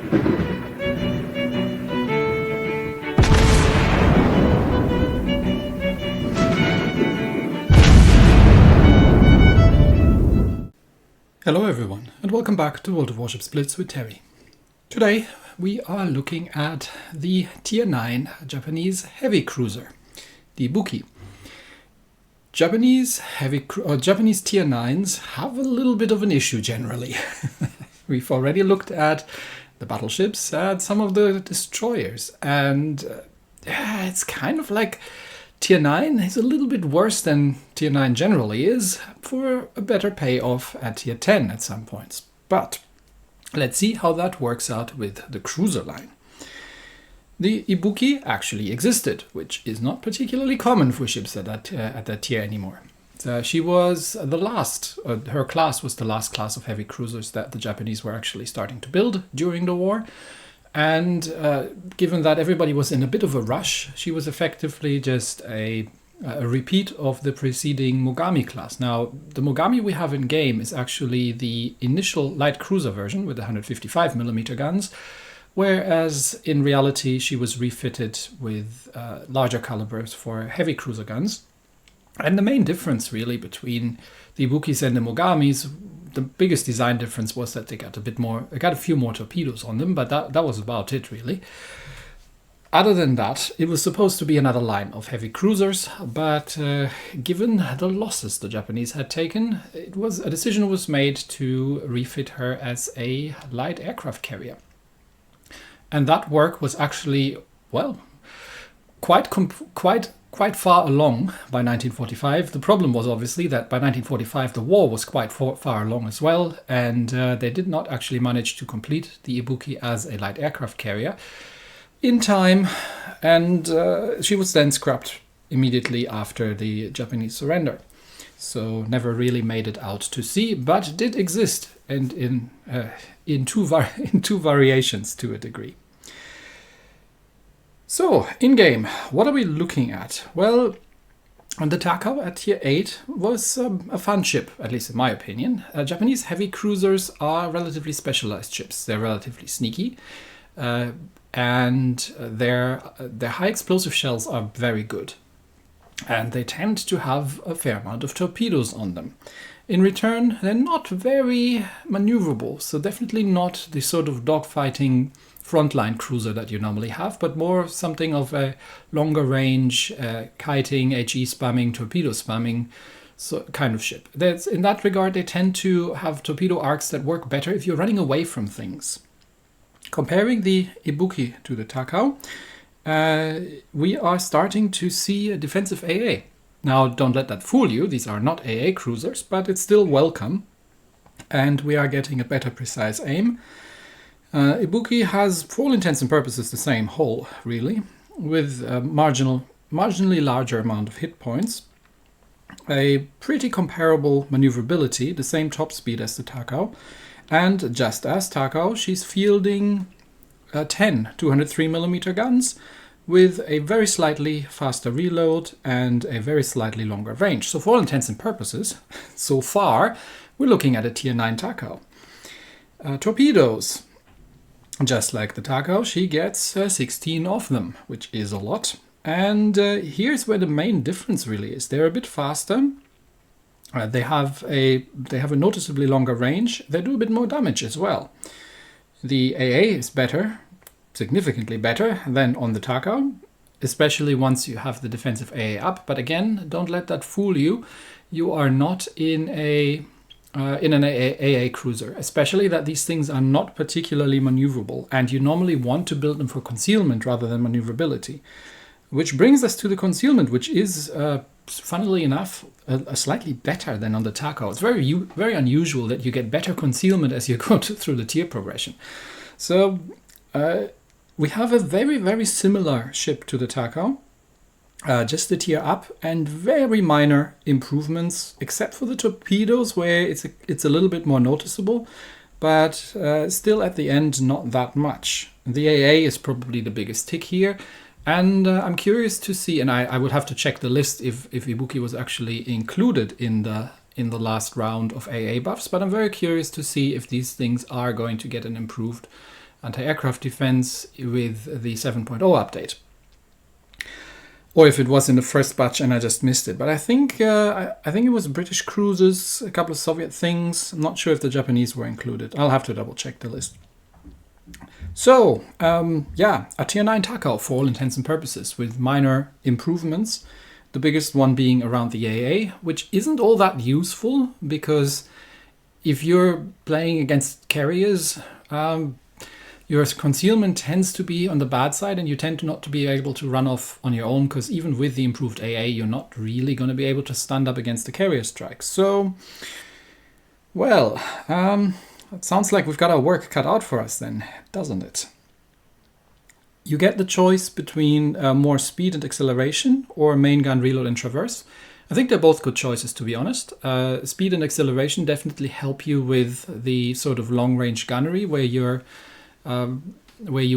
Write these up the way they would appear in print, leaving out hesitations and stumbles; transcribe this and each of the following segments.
Hello everyone, and welcome back to World of Warships Blitz with Terry. Today we are looking at the Tier 9 Japanese heavy cruiser, the Ibuki. Japanese Tier 9s have a little bit of an issue generally. We've already looked at the battleships, at some of the destroyers, and it's kind of like Tier 9 is a little bit worse than Tier 9 generally is, for a better payoff at Tier 10 at some points. But let's see how that works out with the cruiser line. The Ibuki actually existed, which is not particularly common for ships at that tier anymore. She was the last, her class was the last class of heavy cruisers that the Japanese were actually starting to build during the war. And given that everybody was in a bit of a rush, she was effectively just a repeat of the preceding Mogami class. Now, the Mogami we have in game is actually the initial light cruiser version with the 155mm guns, whereas in reality she was refitted with larger calibers for heavy cruiser guns. And the main difference really between the Ibukis and the Mogamis, the biggest design difference was that they got a few more torpedoes on them, but that was about it really. Other than that, it was supposed to be another line of heavy cruisers, but given the losses the Japanese had taken, a decision was made to refit her as a light aircraft carrier. And that work was actually, well, quite far along by 1945. The problem was obviously that by 1945 the war was quite far along as well, and they did not actually manage to complete the Ibuki as a light aircraft carrier in time, and she was then scrapped immediately after the Japanese surrender. So never really made it out to sea, but did exist, and in two variations to a degree. So, in-game, what are we looking at? Well, the Takao at Tier 8 was a fun ship, at least in my opinion. Japanese heavy cruisers are relatively specialized ships. They're relatively sneaky, and their high explosive shells are very good. And they tend to have a fair amount of torpedoes on them. In return, they're not very maneuverable, so definitely not the sort of dogfighting frontline cruiser that you normally have, but more something of a longer range, kiting, HE spamming, torpedo spamming kind of ship. In that regard, they tend to have torpedo arcs that work better if you're running away from things. Comparing the Ibuki to the Takao, we are starting to see a defensive AA. Now, don't let that fool you. These are not AA cruisers, but it's still welcome. And we are getting a better precise aim. Ibuki has, for all intents and purposes, the same hull, really, with a marginally larger amount of hit points, a pretty comparable maneuverability, the same top speed as the Takao, and just as Takao, she's fielding 10 203mm guns with a very slightly faster reload and a very slightly longer range. So for all intents and purposes, so far, we're looking at a Tier 9 Takao. Torpedoes. Just like the Takao, she gets 16 of them, which is a lot. And here's where the main difference really is. They're a bit faster. They have a noticeably longer range. They do a bit more damage as well. The AA is better, significantly better than on the Takao, especially once you have the defensive AA up. But again, don't let that fool you. You are not in an AA cruiser, especially that these things are not particularly maneuverable, and you normally want to build them for concealment rather than maneuverability. Which brings us to the concealment, which is, funnily enough, a slightly better than on the Takao. It's very unusual that you get better concealment as you go through the tier progression. So we have a very, very similar ship to the Takao, just the tier up, and very minor improvements, except for the torpedoes, where it's a little bit more noticeable, but still at the end not that much. The AA is probably the biggest tick here, and I'm curious to see, and I would have to check the list if Ibuki was actually included in the last round of AA buffs, but I'm very curious to see if these things are going to get an improved anti-aircraft defense with the 7.0 update. Or if it was in the first batch and I just missed it. But I think it was British cruisers, a couple of Soviet things. I'm not sure if the Japanese were included. I'll have to double check the list. So, a tier 9 Takao for all intents and purposes, with minor improvements. The biggest one being around the AA, which isn't all that useful, because if you're playing against carriers, your concealment tends to be on the bad side, and you tend to not to be able to run off on your own, because even with the improved AA, you're not really going to be able to stand up against the carrier strikes. So, well, it sounds like we've got our work cut out for us then, doesn't it? You get the choice between more speed and acceleration, or main gun, reload, and traverse. I think they're both good choices, to be honest. Speed and acceleration definitely help you with the sort of long-range gunnery, where you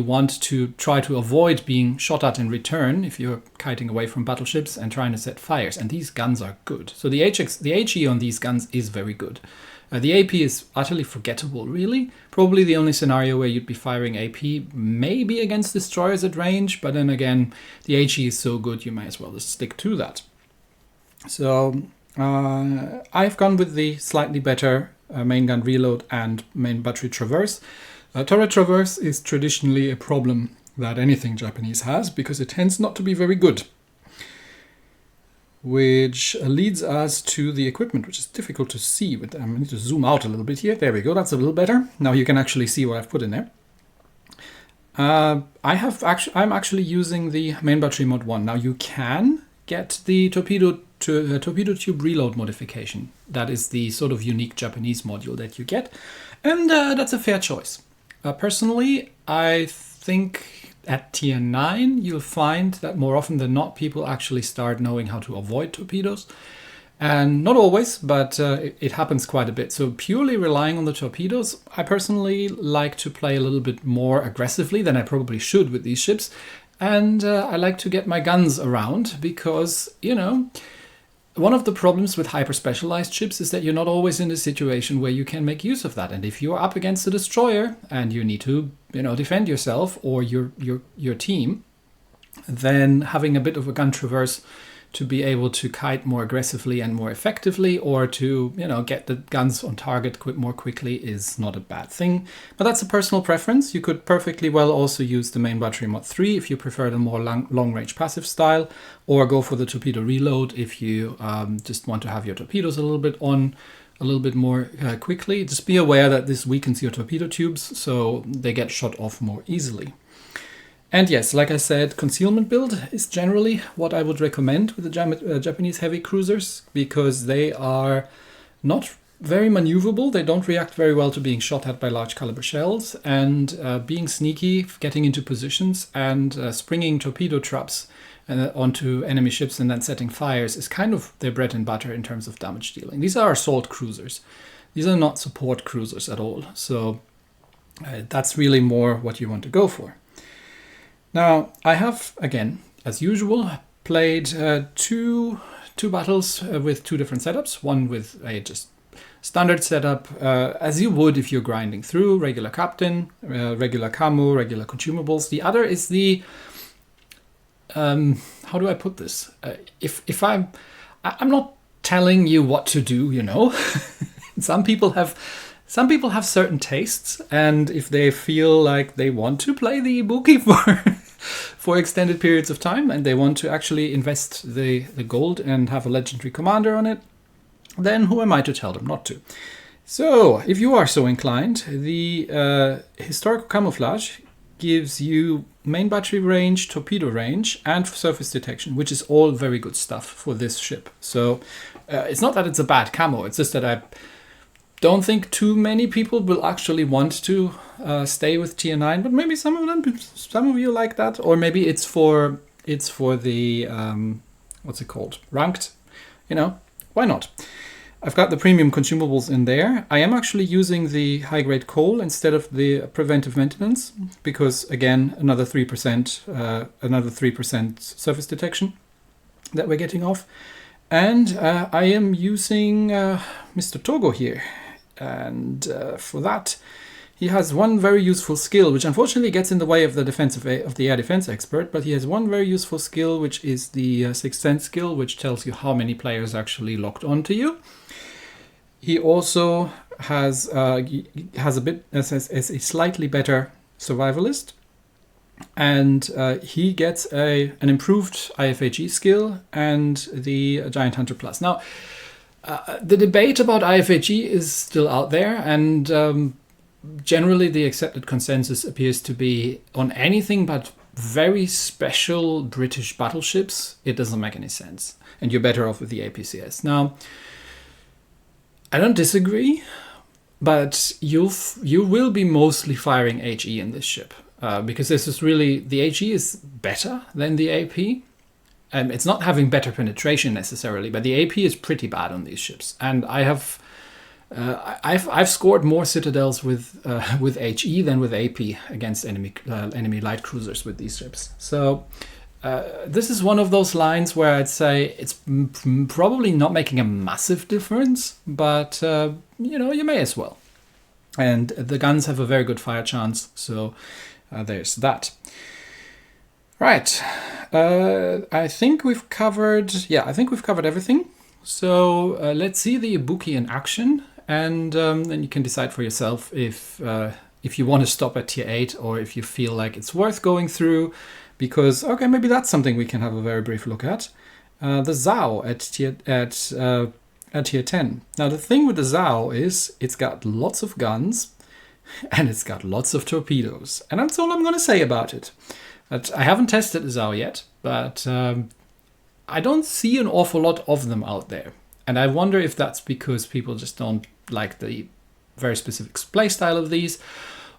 want to try to avoid being shot at in return if you're kiting away from battleships and trying to set fires. And these guns are good. So the HE on these guns is very good. The AP is utterly forgettable, really. Probably the only scenario where you'd be firing AP, maybe against destroyers at range, but then again, the HE is so good you may as well just stick to that. So I've gone with the slightly better main gun reload and main battery traverse. Turret traverse is traditionally a problem that anything Japanese has, because it tends not to be very good. Which leads us to the equipment, which is difficult to see. But I need to zoom out a little bit here. There we go, that's a little better. Now you can actually see what I've put in there. I'm actually using the main battery mod 1. Now you can get the torpedo tube reload modification. That is the sort of unique Japanese module that you get. And that's a fair choice. Personally, I think at tier 9 you'll find that more often than not people actually start knowing how to avoid torpedoes. And not always, but it happens quite a bit. So purely relying on the torpedoes, I personally like to play a little bit more aggressively than I probably should with these ships. And I like to get my guns around because, you know, one of the problems with hyper-specialized ships is that you're not always in a situation where you can make use of that. And if you're up against a destroyer and you need to, you know, defend yourself or your team, then having a bit of a gun traverse to be able to kite more aggressively and more effectively, or to, you know, get the guns on target more quickly is not a bad thing. But that's a personal preference. You could perfectly well also use the main battery mod 3 if you prefer the more long-range passive style, or go for the torpedo reload if you just want to have your torpedoes a little bit more quickly. Just be aware that this weakens your torpedo tubes, so they get shot off more easily. And yes, like I said, concealment build is generally what I would recommend with the Japanese heavy cruisers, because they are not very maneuverable. They don't react very well to being shot at by large caliber shells, and being sneaky, getting into positions and springing torpedo traps onto enemy ships and then setting fires is kind of their bread and butter in terms of damage dealing. These are assault cruisers. These are not support cruisers at all. So that's really more what you want to go for. Now, I have, again, as usual, played two battles with two different setups. One with a just standard setup, as you would if you're grinding through, regular captain, regular camo, regular consumables. The other is the, how do I put this? If I'm not telling you what to do, you know. Some people have certain tastes, and if they feel like they want to play the Ibuki for extended periods of time, and they want to actually invest the gold and have a legendary commander on it, then who am I to tell them not to? So, if you are so inclined, the historical camouflage gives you main battery range, torpedo range, and surface detection, which is all very good stuff for this ship. So, it's not that it's a bad camo, it's just that I don't think too many people will actually want to stay with tier 9, but maybe some of you like that, or maybe it's for the what's it called, ranked, you know, why not? I've got the premium consumables in there. I am actually using the high grade coal instead of the preventive maintenance, because again, another 3% surface detection that we're getting off. And I am using Mr. Togo here. And for that, he has one very useful skill, which unfortunately gets in the way of the air defense expert, but he has one very useful skill, which is the Sixth Sense skill, which tells you how many players actually locked onto you. He also has a slightly better survivalist, and he gets an improved IFAG skill and the Giant Hunter Plus. Now, the debate about IFAG is still out there, and generally the accepted consensus appears to be on anything but very special British battleships, it doesn't make any sense, and you're better off with the APCS. Now, I don't disagree, but you will be mostly firing HE in this ship, because this is really, the HE is better than the AP. It's not having better penetration necessarily, but the AP is pretty bad on these ships. And I've scored more citadels with HE than with AP against enemy light cruisers with these ships. So this is one of those lines where I'd say it's probably not making a massive difference, but you may as well. And the guns have a very good fire chance, so there's that. Right, I think we've covered everything. So let's see the Ibuki in action, and then you can decide for yourself if you want to stop at tier 8 or if you feel like it's worth going through, because okay, maybe that's something we can have a very brief look at. The Zao at tier 10. Now the thing with the Zao is it's got lots of guns and it's got lots of torpedoes, and that's all I'm going to say about it. I haven't tested the Zao yet, but I don't see an awful lot of them out there. And I wonder if that's because people just don't like the very specific playstyle of these.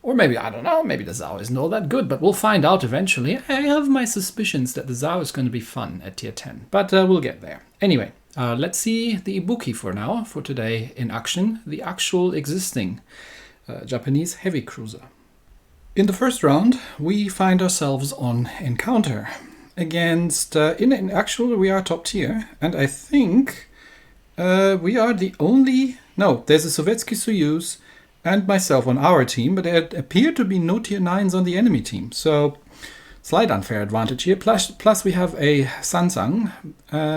Or maybe, I don't know, maybe the Zao isn't all that good, but we'll find out eventually. I have my suspicions that the Zao is going to be fun at tier 10, but we'll get there. Anyway, let's see the Ibuki for today in action, the actual existing Japanese heavy cruiser. In the first round, we find ourselves on encounter against, actually we are top tier, and I think we are the only, no, there's a Sovietsky Soyuz and myself on our team, but there appear to be no tier 9s on the enemy team, so slight unfair advantage here. Plus we have a Sansang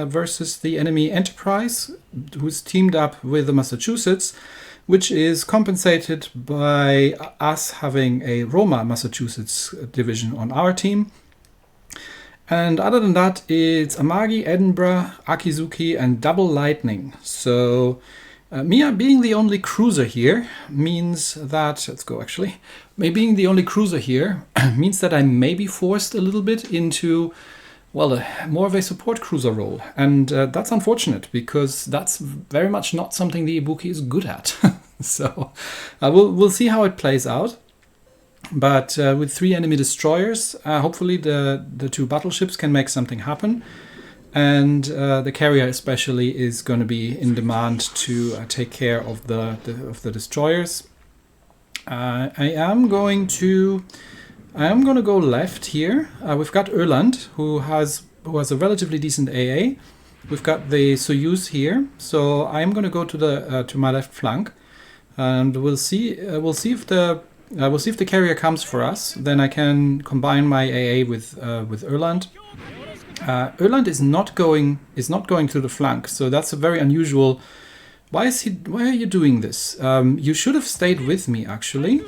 versus the enemy Enterprise, who's teamed up with the Massachusetts, which is compensated by us having a Roma Massachusetts division on our team. And other than that, it's Amagi, Edinburgh, Akizuki, and Double Lightning. So me being the only cruiser here means that, let's go actually, me being the only cruiser here means that I may be forced a little bit into, well, more of a support cruiser role. And that's unfortunate, because that's very much not something the Ibuki is good at. So we'll see how it plays out. But with 3 enemy destroyers, hopefully the 2 battleships can make something happen. And the carrier especially is going to be in demand to take care of the destroyers. I am going to go left here. We've got Öland, who has a relatively decent AA. We've got the Soyuz here, so I'm going to go to my left flank, and we'll see if the carrier comes for us. Then I can combine my AA with Öland. Öland is not going to the flank, so that's a very unusual. Why are you doing this? You should have stayed with me actually.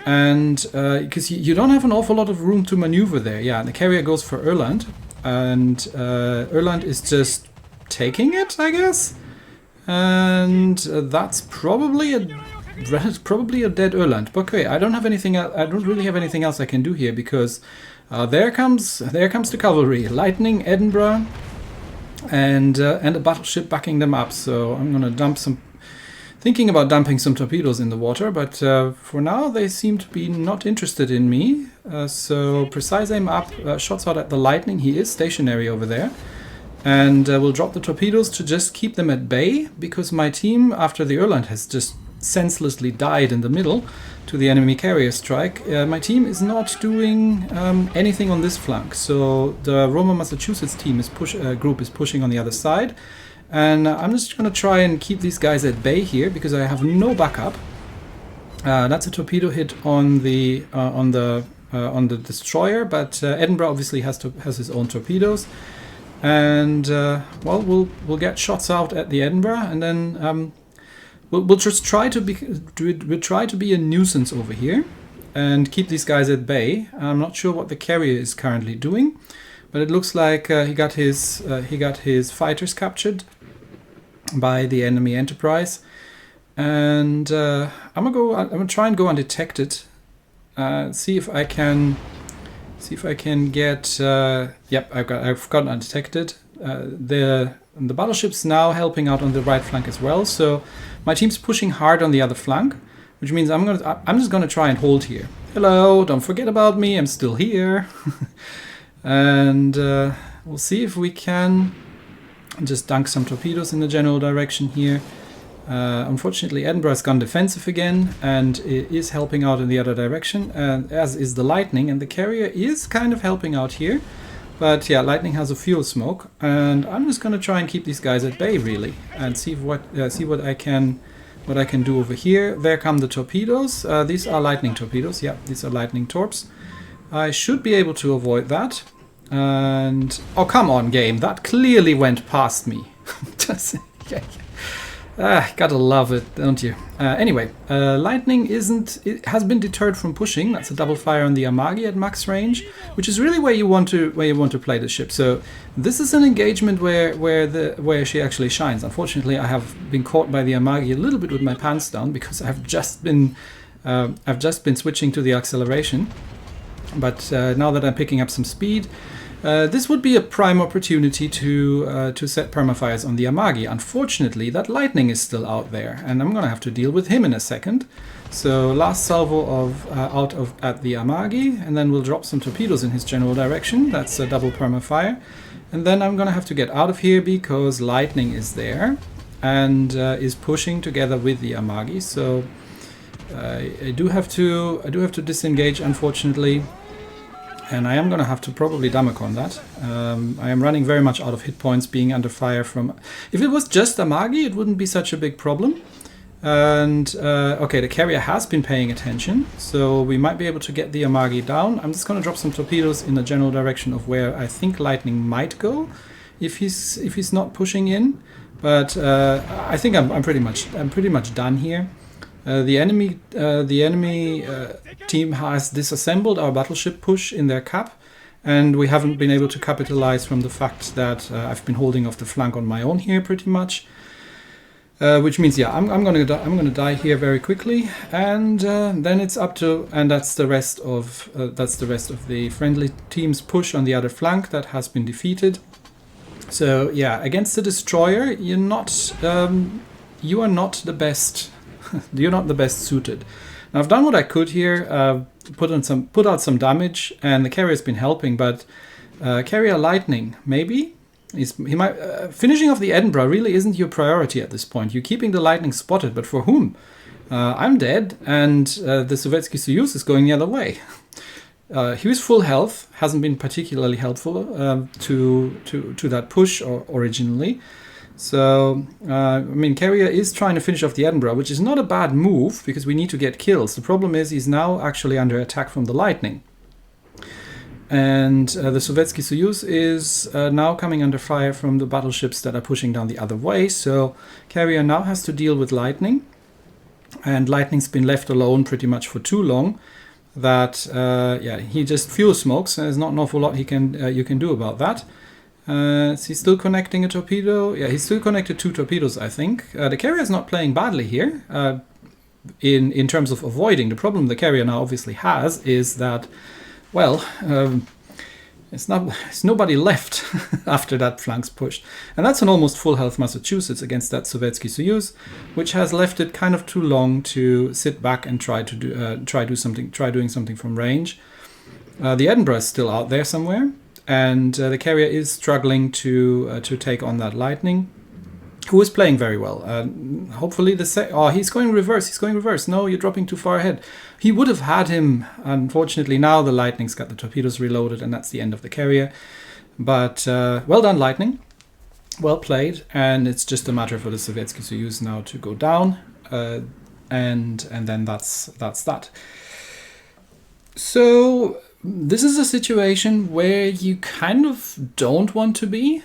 And because you don't have an awful lot of room to maneuver there. Yeah, the carrier goes for Öland, and Öland is just taking it, I guess. And that's probably a dead Öland. But okay, I don't really have anything else I can do here, because there comes the cavalry, Lightning, Edinburgh, and a battleship backing them up. So I'm gonna thinking about dumping some torpedoes in the water, but for now they seem to be not interested in me. So precise aim up, shots out at the Lightning. He is stationary over there. And we'll drop the torpedoes to just keep them at bay, because my team, after the Öland has just senselessly died in the middle to the enemy carrier strike, my team is not doing anything on this flank. So the Roma Massachusetts team group is pushing on the other side. And I'm just going to try and keep these guys at bay here, because I have no backup. That's a torpedo hit on the destroyer, but Edinburgh obviously has his own torpedoes, and well, we'll get shots out at the Edinburgh, and then we'll just try to be a nuisance over here and keep these guys at bay. I'm not sure what the carrier is currently doing, but it looks like he got his fighters captured by the enemy Enterprise, and I'm gonna try and go undetected. See if I can get. Yep, I've got undetected. The battleship's now helping out on the right flank as well. So my team's pushing hard on the other flank, which means I'm just gonna try and hold here. Hello, don't forget about me. I'm still here, and we'll see if we can just dunk some torpedoes in the general direction here. Unfortunately, Edinburgh's gone defensive again and it is helping out in the other direction, as is the Lightning, and the carrier is kind of helping out here. But yeah, Lightning has a fuel smoke, and I'm just going to try and keep these guys at bay really, and see what I can do over here. There come the torpedoes. These are Lightning torpedoes. Yeah, these are Lightning torps. I should be able to avoid that. And oh, come on, game! That clearly went past me. Gotta love it, don't you? Anyway, Lightning has been deterred from pushing. That's a double fire on the Amagi at max range, which is really where you want to play the ship. So this is an engagement where she actually shines. Unfortunately, I have been caught by the Amagi a little bit with my pants down because I've just been switching to the acceleration. But now that I'm picking up some speed, this would be a prime opportunity to set permafires on the Amagi. Unfortunately, that Lightning is still out there, and I'm gonna have to deal with him in a second. So last salvo at the Amagi, and then we'll drop some torpedoes in his general direction. That's a double permafire, and then I'm gonna have to get out of here because Lightning is there and is pushing together with the Amagi. So I do have to disengage, unfortunately. And I am going to have to probably Damacon that. I am running very much out of hit points, being under fire from... If it was just Amagi, it wouldn't be such a big problem. And, okay, the carrier has been paying attention, so we might be able to get the Amagi down. I'm just going to drop some torpedoes in the general direction of where I think Lightning might go, if he's not pushing in. But I think I'm pretty much done here. The enemy team has disassembled our battleship push in their cap, and we haven't been able to capitalize from the fact that I've been holding off the flank on my own here pretty much. Which means, yeah, I'm gonna die here very quickly, and then it's up to, and that's the rest of the friendly team's push on the other flank that has been defeated. So yeah, against the destroyer, you are not the best. You're not the best suited. Now I've done what I could here, put out some damage, and the carrier's been helping. But carrier Lightning, maybe he might finishing off the Edinburgh really isn't your priority at this point. You're keeping the Lightning spotted, but for whom? I'm dead, and the Sovietsky Soyuz is going the other way. He was full health, hasn't been particularly helpful to that push originally. So, I mean, carrier is trying to finish off the Edinburgh, which is not a bad move because we need to get kills. The problem is he's now actually under attack from the Lightning. And the Sovietsky Soyuz is now coming under fire from the battleships that are pushing down the other way. So carrier now has to deal with Lightning. And Lightning's been left alone pretty much for too long. That, yeah, he just fuel smokes. There's not an awful lot you can do about that. Is he still connecting a torpedo? Yeah, he's still connected 2 torpedoes, I think. The carrier is not playing badly here in terms of avoiding. The problem the carrier now obviously has is that, well, it's nobody left after that flank's pushed. And that's an almost full health Massachusetts against that Sovietsky Soyuz, which has left it kind of too long to sit back and try doing something from range. The Edinburgh is still out there somewhere. And the carrier is struggling to take on that Lightning, who is playing very well. Hopefully he's going reverse. No, you're dropping too far ahead. He would have had him. Unfortunately, now the Lightning's got the torpedoes reloaded, and that's the end of the carrier. But well done, Lightning. Well played. And it's just a matter for the Sovietsky Soyuz now to go down. and then that's that. So this is a situation where you kind of don't want to be,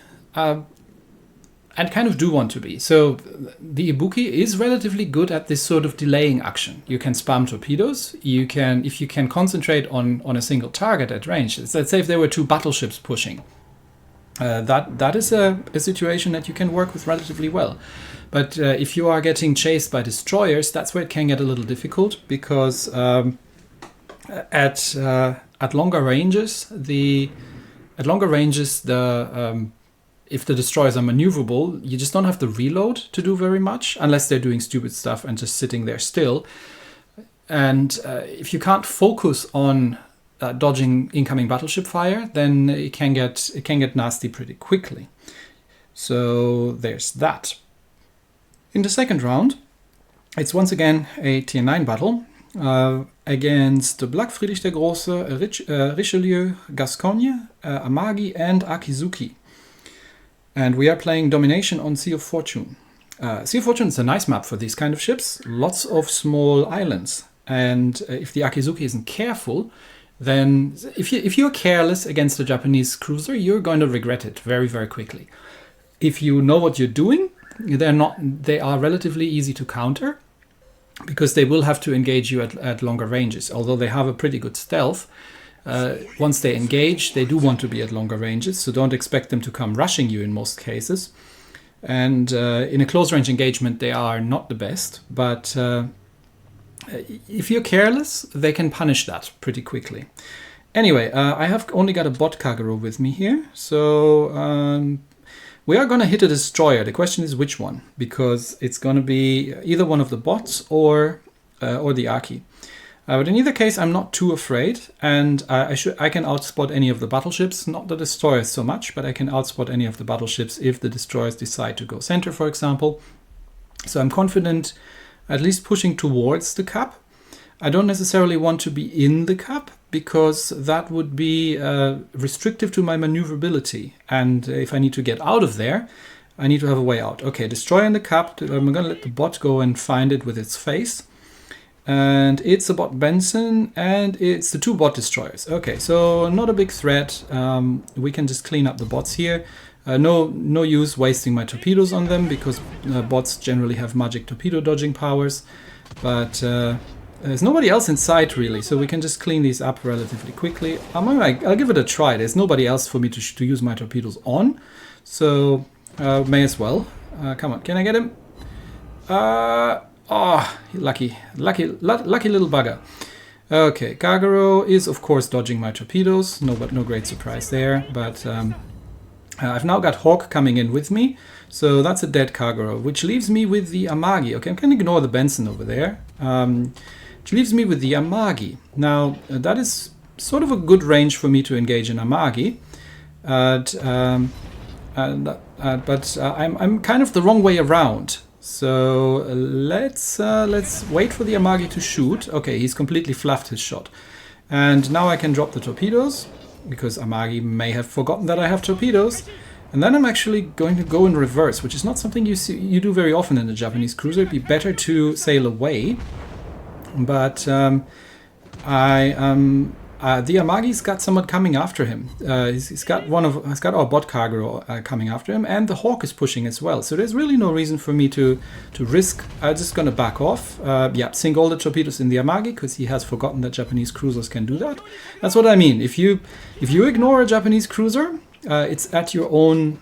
and kind of do want to be. So the Ibuki is relatively good at this sort of delaying action. You can spam torpedoes. You can, if you can concentrate on a single target at range. Let's say if there were 2 battleships pushing. That is a situation that you can work with relatively well. But if you are getting chased by destroyers, that's where it can get a little difficult, because at longer ranges, if the destroyers are maneuverable, you just don't have to reload to do very much, unless they're doing stupid stuff and just sitting there still. And if you can't focus on dodging incoming battleship fire, then it can get nasty pretty quickly. So there's that. In the second round, it's once again a Tier 9 battle against Black Friedrich der Große, Richelieu, Gascogne, Amagi, and Akizuki. And we are playing Domination on Sea of Fortune. Sea of Fortune is a nice map for these kind of ships. Lots of small islands. And if the Akizuki isn't careful, then if you're careless against a Japanese cruiser, you're going to regret it very, very quickly. If you know what you're doing, they are relatively easy to counter, because they will have to engage you at longer ranges. Although they have a pretty good stealth, once they engage, they do want to be at longer ranges, so don't expect them to come rushing you in most cases. And in a close range engagement, they are not the best, but if you're careless, they can punish that pretty quickly. Anyway, I have only got a bot Kagero with me here, so we are going to hit a destroyer. The question is which one, because it's going to be either one of the bots or the Aki. But in either case, I'm not too afraid, and I can outspot any of the battleships, not the destroyers so much, but I can outspot any of the battleships if the destroyers decide to go center, for example. So I'm confident at least pushing towards the cap. I don't necessarily want to be in the cap, because that would be restrictive to my maneuverability. And if I need to get out of there, I need to have a way out. Okay, destroyer in the cap. I'm going to let the bot go and find it with its face. And it's a bot Benson, and it's the 2 bot destroyers. Okay, so not a big threat. We can just clean up the bots here. No use wasting my torpedoes on them, because bots generally have magic torpedo dodging powers. But there's nobody else in sight really, so we can just clean these up relatively quickly. I'll give it a try. There's nobody else for me to use my torpedoes on, so may as well. Come on, can I get him? Oh, lucky little bugger. Okay, Kagero is of course dodging my torpedoes. No great surprise there. But I've now got Hawk coming in with me, so that's a dead Kagero, which leaves me with the Amagi. Okay, I can ignore the Benson over there. Which leaves me with the Amagi. Now that is sort of a good range for me to engage in Amagi. But I'm kind of the wrong way around. So let's wait for the Amagi to shoot. Okay, he's completely fluffed his shot. And now I can drop the torpedoes, because Amagi may have forgotten that I have torpedoes. And then I'm actually going to go in reverse, which is not something you do very often in a Japanese cruiser. It'd be better to sail away. But the Amagi's got someone coming after him. He's got our bot Kagero coming after him, and the Hawk is pushing as well. So there's really no reason for me to risk. I'm just going to back off. Sink all the torpedoes in the Amagi, because he has forgotten that Japanese cruisers can do that. That's what I mean. If you ignore a Japanese cruiser, it's at your own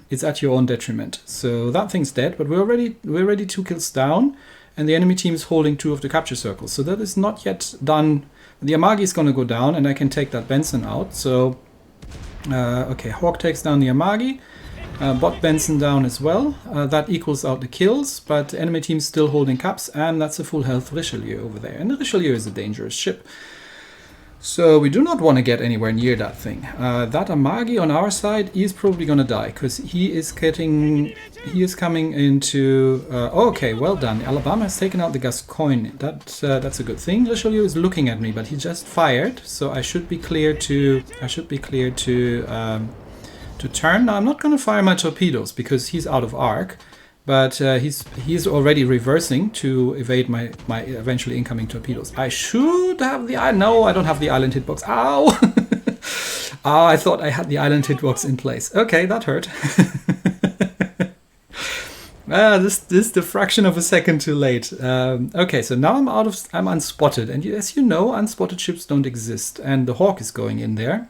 detriment. So that thing's dead. But we're already 2 kills down. And the enemy team is holding 2 of the capture circles. So that is not yet done. The Amagi is going to go down, and I can take that Benson out. So, okay, Hawk takes down the Amagi. Bot Benson down as well. That equals out the kills, but enemy team is still holding caps, and that's a full health Richelieu over there. And the Richelieu is a dangerous ship. So we do not want to get anywhere near that thing. That Amagi on our side is probably going to die, because he is coming into... okay, well done. Alabama has taken out the Gascogne. That's a good thing. Richelieu is looking at me, but he just fired, so I should be clear to turn. Now I'm not going to fire my torpedoes, because he's out of arc. But he's already reversing to evade my eventually incoming torpedoes. I should have the... No, I don't have the island hitbox. Ow! Oh, I thought I had the island hitbox in place. Okay, that hurt. This is the fraction of a second too late. Okay, so now I'm unspotted. And as you know, unspotted ships don't exist. And the Hawk is going in there.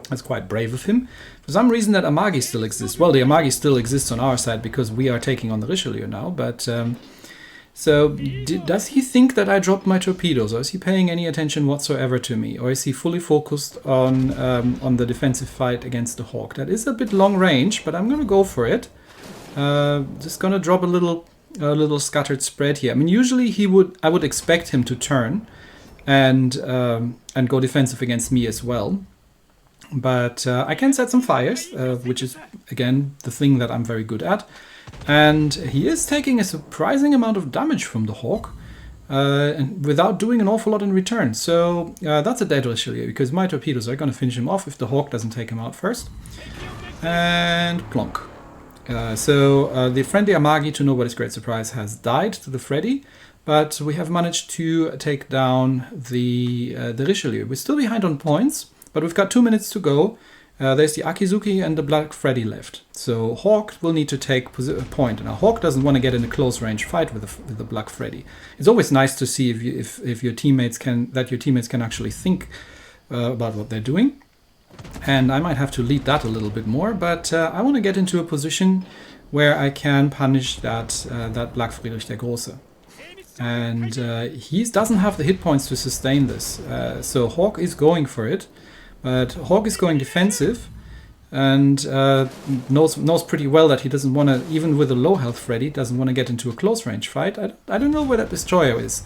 That's quite brave of him. For some reason that Amagi still exists. Well, the Amagi still exists on our side because we are taking on the Richelieu now. But does he think that I dropped my torpedoes? Or is he paying any attention whatsoever to me? Or is he fully focused on the defensive fight against the Hawk? That is a bit long range, but I'm going to go for it. Just going to drop a little scattered spread here. I mean, usually I would expect him to turn and go defensive against me as well. But I can set some fires, which is, again, the thing that I'm very good at. And he is taking a surprising amount of damage from the Hawk and without doing an awful lot in return. So that's a dead Richelieu, because my torpedoes are going to finish him off if the Hawk doesn't take him out first. And plonk. So the friendly Amagi, to nobody's great surprise, has died to the Freddy. But we have managed to take down the Richelieu. We're still behind on points. But we've got 2 minutes to go. There's the Akizuki and the Black Freddy left. So Hawk will need to take a point. Now Hawk doesn't want to get in a close range fight with the Black Freddy. It's always nice to see if your teammates can actually think about what they're doing. And I might have to lead that a little bit more. But I want to get into a position where I can punish that Black Friedrich der Große. And he doesn't have the hit points to sustain this. So Hawk is going for it. But Hawk is going defensive and knows pretty well that he doesn't want to, even with a low health Freddy, doesn't want to get into a close range fight. I don't know where that destroyer is.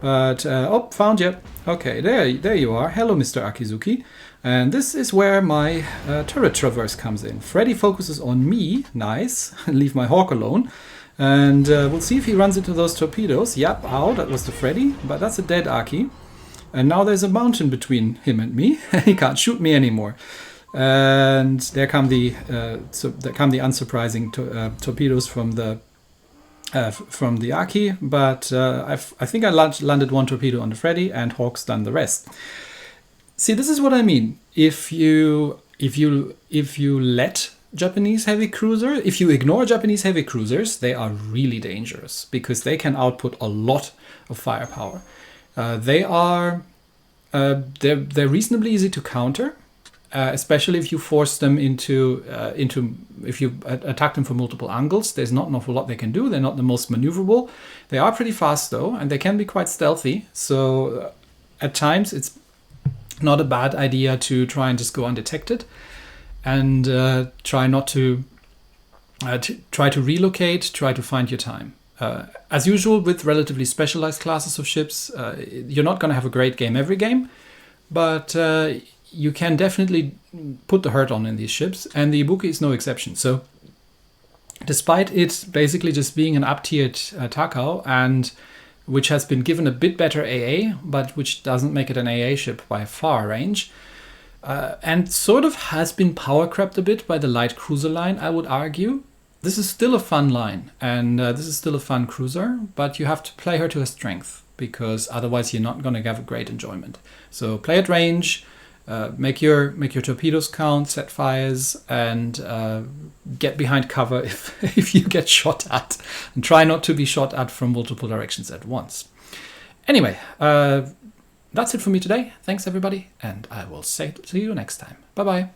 But, oh, found you. Okay, there you are. Hello, Mr. Akizuki. And this is where my turret traverse comes in. Freddy focuses on me. Nice. Leave my Hawk alone. And we'll see if he runs into those torpedoes. Yep, ow, that was the Freddy. But that's a dead Aki. And now there's a mountain between him and me. He can't shoot me anymore. And there come the unsurprising torpedoes from the Aki. But I think I landed one torpedo on the Freddy, and Hawk's done the rest. See, this is what I mean. If you let Japanese heavy cruiser, if you ignore Japanese heavy cruisers, they are really dangerous because they can output a lot of firepower. They're reasonably easy to counter, especially if you force them into if you attack them from multiple angles. There's not an awful lot they can do. They're not the most maneuverable. They are pretty fast though, and they can be quite stealthy. So at times it's not a bad idea to try and just go undetected and try to relocate, try to find your time. As usual with relatively specialized classes of ships, you're not going to have a great game every game, but you can definitely put the hurt on in these ships, and the Ibuki is no exception. So despite it basically just being an up-tiered Takao, and which has been given a bit better AA, but which doesn't make it an AA ship by far range, and sort of has been power crept a bit by the light cruiser line, I would argue. This is still a fun line, and this is still a fun cruiser, but you have to play her to her strength, because otherwise you're not going to have a great enjoyment. So play at range, make your torpedoes count, set fires, and get behind cover if you get shot at, and try not to be shot at from multiple directions at once. Anyway, that's it for me today. Thanks everybody, and I will see you next time. Bye bye.